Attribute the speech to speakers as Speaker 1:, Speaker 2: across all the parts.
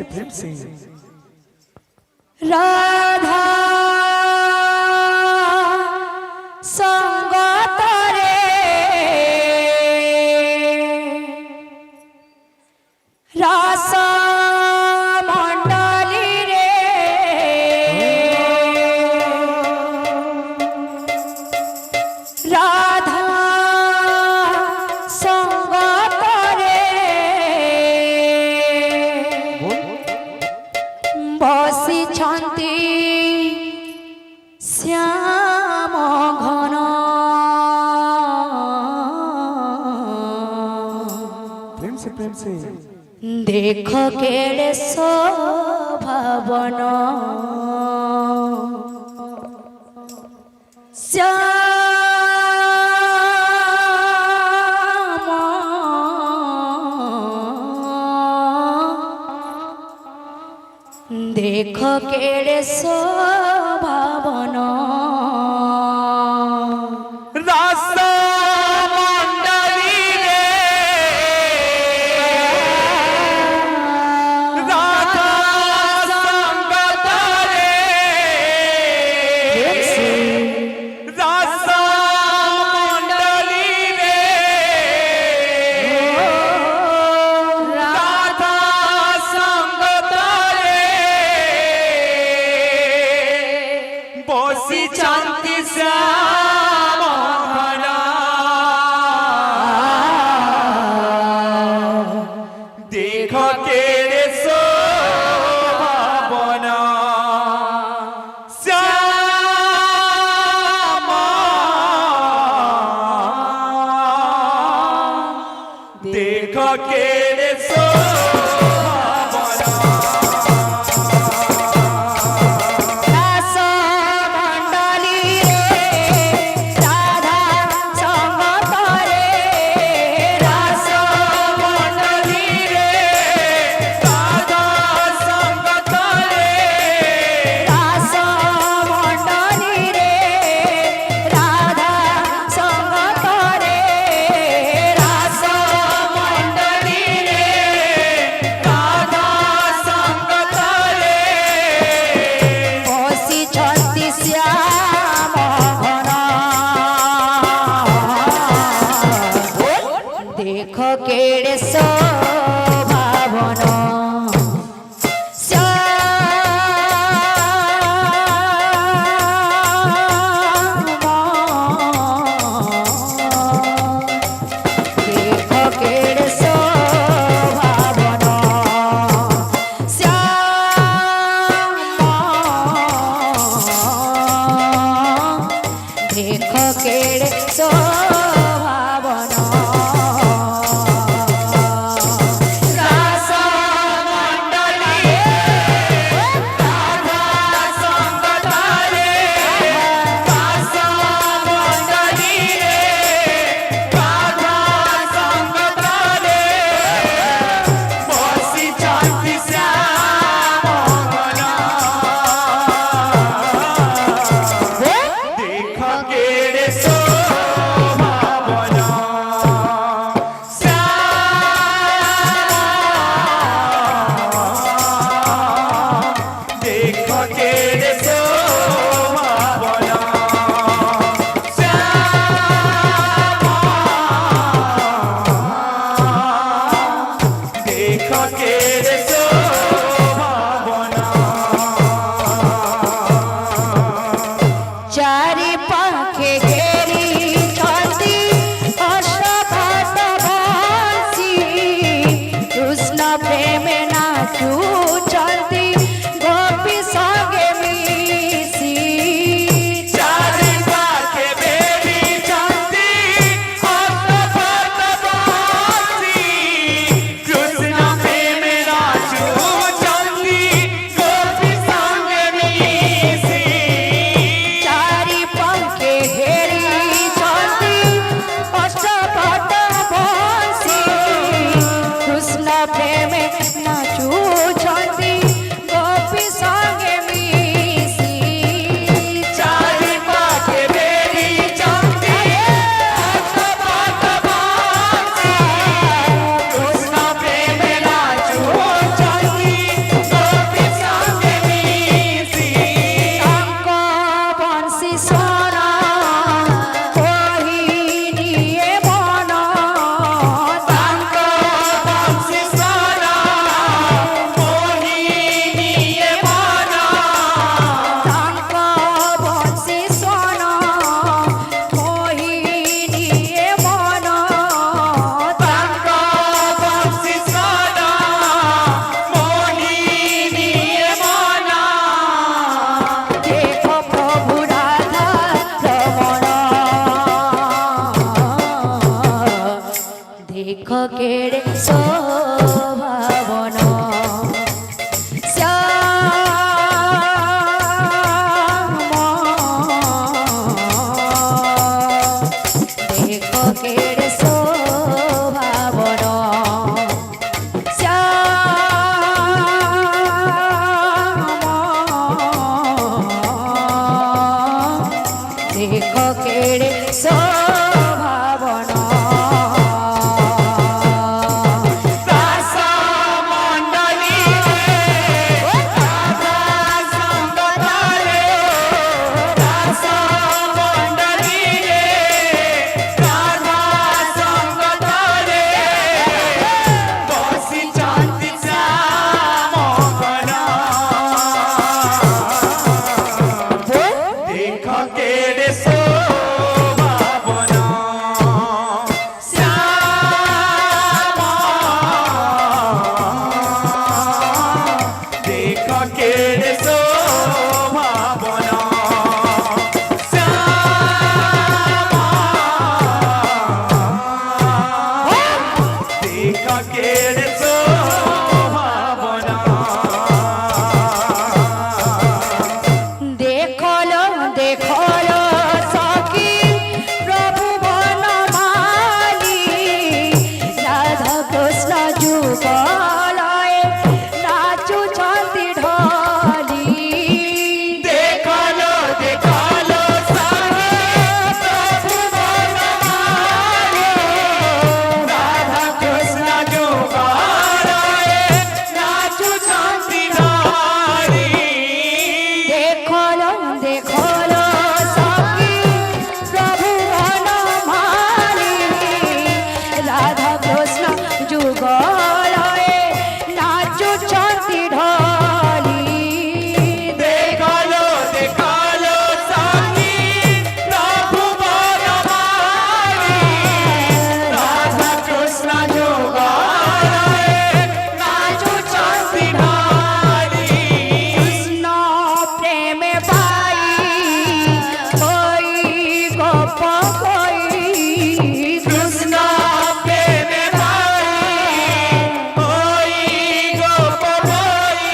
Speaker 1: प्रेम से
Speaker 2: राधा संगतरे रास मंडली रे राधा संगतरे बसी छंती श्याम घन
Speaker 1: प्रेम से
Speaker 2: देख केड़े शोभावन श्याम देख केड़े शोभावन
Speaker 1: रास मंडली रे राधा संगत रे रास मंडली रे राधा संगत रे बसी शांति श्याम घना देख केड़े शोभावन श्याम देख केड़े
Speaker 2: रास मंडली रे राधा संगत रे
Speaker 1: रास मंडली रे राधा संगत रे
Speaker 2: रास मंडली रे राधा संगत रे
Speaker 1: रास मंडली रे राधा संगत रे
Speaker 2: बसी छंती श्याम घन देख केड़े शोभावन देख केड़े शोभावन देख केड़े शोभावन
Speaker 1: रास मंडली राधा संगत रे रास मंडली रे राधा संगत रे बसी शांति श्याम घना देख केड़े शोभावन
Speaker 2: দেখো কেড়ে শোভাবন দেখো কেড়ে শোভাবন দেখো কেড়ে শোভাবন
Speaker 1: দাস মণ্ডলী রাধা সঙ্গ ধরে দাস মণ্ডলী রাধা সঙ্গ ধরে বসিଛନ୍ତି শ্যাম বন দেখ কেড়ে শোভাবন শ্যাম দেখ কেড়ে শোভাবন দেখ কেড়ে শোভাবন
Speaker 2: দেখলো দেখলো সখী প্রভু বনমালী রাধা কৃষ্ণ যুগলয়ে নাচুଛନ୍ତି ঢলি
Speaker 1: দেখলো দেখলো সাহে প্রভু বনমালী রাধা কৃষ্ণ যুগলয়ে নাচুଛନ୍ତି ঢলি
Speaker 2: দেখলো দেখলো সখী প্রভু বনমালী রাধা কৃষ্ণ যুগলয়ে নাচুଛନ୍ତି ঢলি
Speaker 1: দেখলো দেখলো সাহি প্রভু বনমালী রাধা কৃষ্ণ যুগলয়ে নাচুଛନ୍ତି ঢালি
Speaker 2: কৃষ্ণ প্রেমে পাই কই গপ কই
Speaker 1: কৃষ্ণ প্রেমে পাই ওই গোপ বই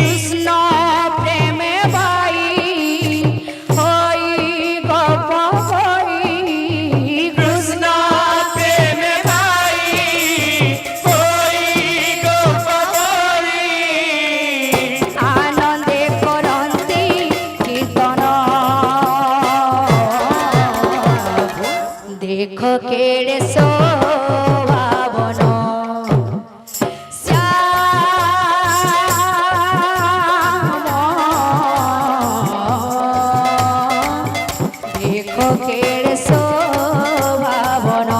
Speaker 2: কৃষ্ণ প্রেমে পাই হই গপ কই
Speaker 1: কৃষ্ণ প্রেমে পাই ওই গোপ বই
Speaker 2: আনন্দে করন্তি কীর্তন দেখো কেড়ে শোভাবন দেখো কেড়ে শোভাবন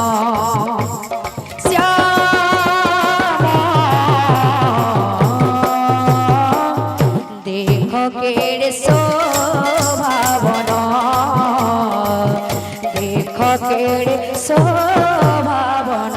Speaker 2: দেখো কেড়ে শোভাবন দেখো কেড়ে শোভাবন